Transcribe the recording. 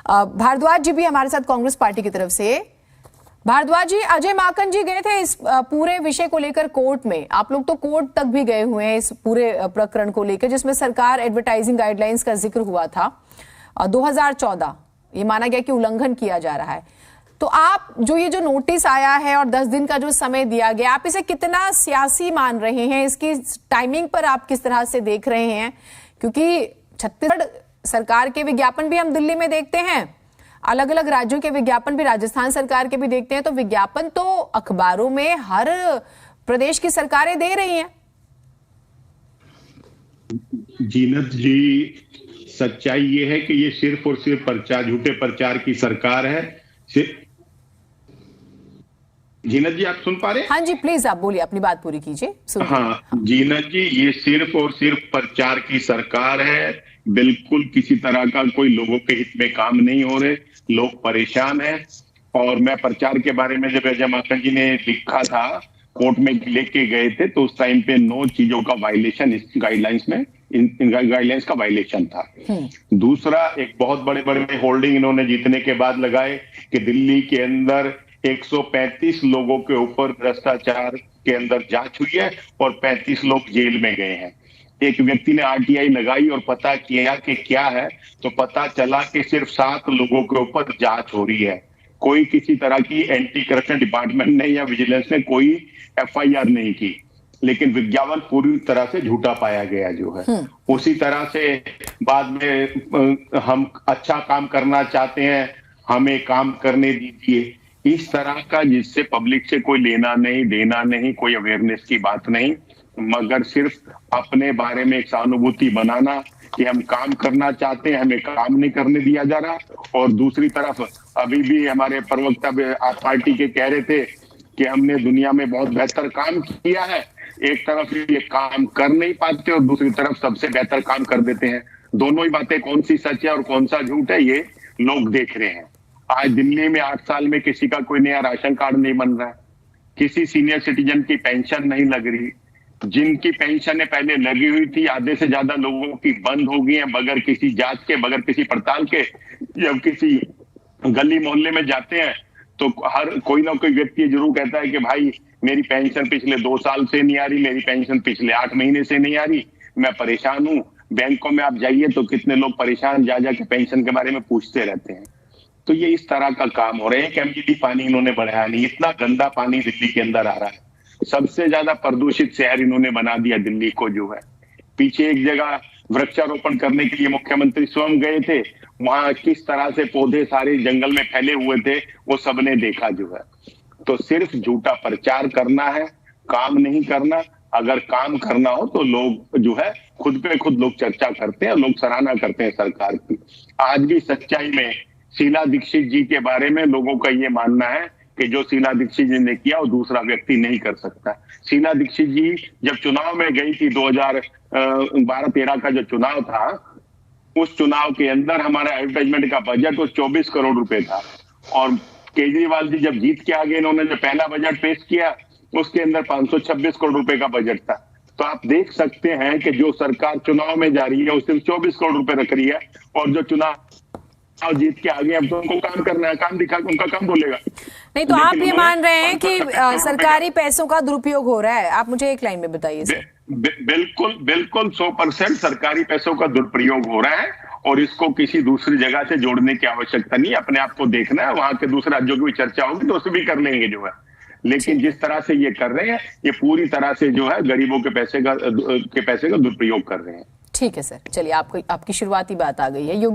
भारद्वाज जी भी हमारे साथ कांग्रेस पार्टी की तरफ से। भारद्वाज जी, अजय माकन जी गए थे इस पूरे विषय को लेकर कोर्ट में। आप लोग तो कोर्ट तक भी गए हुए हैं इस पूरे प्रकरण को लेकर, जिसमें सरकार एडवर्टाइजिंग गाइडलाइंस का जिक्र हुआ था 2014। ये माना गया कि उल्लंघन किया जा रहा है। तो आप ये जो नोटिस आया है और 10 दिन का जो समय दिया गया, आप इसे कितना सियासी मान रहे हैं? इसकी टाइमिंग पर आप किस तरह से देख रहे हैं? क्योंकि छत्तीसगढ़ सरकार के विज्ञापन भी हम दिल्ली में देखते हैं, अलग अलग राज्यों के विज्ञापन भी राजस्थान सरकार के भी देखते हैं, तो विज्ञापन तो अखबारों में हर प्रदेश की सरकारें दे रही हैं। जीनत जी, सच्चाई ये है कि ये सिर्फ और सिर्फ झूठे प्रचार की सरकार है। जीनत जी, आप सुन पा रहे हैं? हाँ जी, प्लीज आप बोलिए, अपनी बात पूरी कीजिए। हाँ जीनत जी, ये सिर्फ और सिर्फ प्रचार की सरकार है। बिल्कुल किसी तरह का कोई लोगों के हित में काम नहीं हो रहे, लोग परेशान हैं। और मैं प्रचार के बारे में जब अजय माकन जी ने लिखा था, कोर्ट में लेके गए थे, तो उस टाइम पे 9 चीजों का वायलेशन इस गाइडलाइंस में, इन गाइडलाइंस का वायलेशन था। दूसरा, एक बहुत बड़े बड़े होल्डिंग इन्होंने जीतने के बाद लगाए कि दिल्ली के अंदर 135 लोगों के ऊपर भ्रष्टाचार के अंदर जांच हुई है और 35 लोग जेल में गए हैं। एक व्यक्ति ने आरटीआई लगाई और पता किया कि क्या है, तो पता चला कि सिर्फ 7 लोगों के ऊपर जांच हो रही है। कोई किसी तरह की एंटी करप्शन डिपार्टमेंट ने या विजिलेंस ने कोई एफआईआर नहीं की, लेकिन विज्ञापन पूरी तरह से झूठा पाया गया जो है। उसी तरह से बाद में हम अच्छा काम करना चाहते हैं, हमें काम करने दीजिए, इस तरह का, जिससे पब्लिक से कोई लेना नहीं देना नहीं, कोई अवेयरनेस की बात नहीं, मगर सिर्फ अपने बारे में एक सहानुभूति बनाना कि हम काम करना चाहते हैं, हमें काम नहीं करने दिया जा रहा। और दूसरी तरफ अभी भी हमारे प्रवक्ता आप पार्टी के कह रहे थे कि हमने दुनिया में बहुत बेहतर काम किया है। एक तरफ ये काम कर नहीं पाते और दूसरी तरफ सबसे बेहतर काम कर देते हैं। दोनों ही बातें कौन सी सच है और कौन सा झूठ है, ये लोग देख रहे हैं। आज दिल्ली में 8 साल में किसी का कोई नया राशन कार्ड नहीं बन रहा है, किसी सीनियर सिटीजन की पेंशन नहीं लग रही, जिनकी पेंशनें पहले लगी हुई थी आधे से ज्यादा लोगों की बंद हो गई हैं, बगैर किसी जांच के, बगैर किसी पड़ताल के। जब किसी गली मोहल्ले में जाते हैं तो हर कोई ना कोई व्यक्ति जरूर कहता है कि भाई मेरी पेंशन पिछले 2 साल से नहीं आ रही, मेरी पेंशन पिछले 8 महीने से नहीं आ रही, मैं परेशान हूं। बैंकों में आप जाइए तो कितने लोग परेशान जा जाके पेंशन के बारे में पूछते रहते हैं। तो ये इस तरह का काम हो रहा है। 1 MGD पानी इन्होंने बढ़ाया नहीं, इतना गंदा पानी दिल्ली के अंदर आ रहा है। सबसे ज्यादा प्रदूषित शहर इन्होंने बना दिया दिल्ली को जो है। पीछे एक जगह वृक्षारोपण करने के लिए मुख्यमंत्री स्वयं गए थे, वहां किस तरह से पौधे सारे जंगल में फैले हुए थे, वो सबने देखा जो है। तो सिर्फ झूठा प्रचार करना है, काम नहीं करना। अगर काम करना हो तो लोग जो है खुद पे खुद लोग चर्चा करते हैं, लोग सराहना करते हैं सरकार की। आज भी सच्चाई में शीला दीक्षित जी के बारे में लोगों का ये मानना है कि जो शीला दीक्षित जी ने किया वो दूसरा व्यक्ति नहीं कर सकता। शीला दीक्षित जी जब चुनाव में गई थी, 2012-13 का जो चुनाव था, उस चुनाव के अंदर हमारा एडवर्टाइजमेंट का बजट वो 24 करोड़ रुपए था। और केजरीवाल जी जब जीत के आ गए, इन्होंने जो पहला बजट पेश किया उसके अंदर 526 करोड़ रुपए का बजट था। तो आप देख सकते हैं कि जो सरकार चुनाव में जा रही है वो सिर्फ 24 करोड़ रुपए रख रही है, और जो चुनाव जीत के आगे अब तो उनको काम करना है, काम दिखा के उनका काम बोलेगा। नहीं तो आप ये मान रहे हैं कि सरकारी पैसों का दुरुपयोग हो रहा है? आप मुझे एक लाइन में बताइए सर। बिल्कुल बिल्कुल 100% सरकारी पैसों का दुरुपयोग हो रहा है, और इसको किसी दूसरी जगह से जोड़ने की आवश्यकता नहीं। अपने आप को देखना है, वहां के दूसरे राज्यों की भी चर्चा होगी तो उसे भी कर लेंगे जो है। लेकिन जिस तरह से ये कर रहे हैं, ये पूरी तरह से जो है गरीबों के पैसे का दुरुपयोग कर रहे हैं। ठीक है सर, चलिए आपकी शुरुआती बात आ गई है।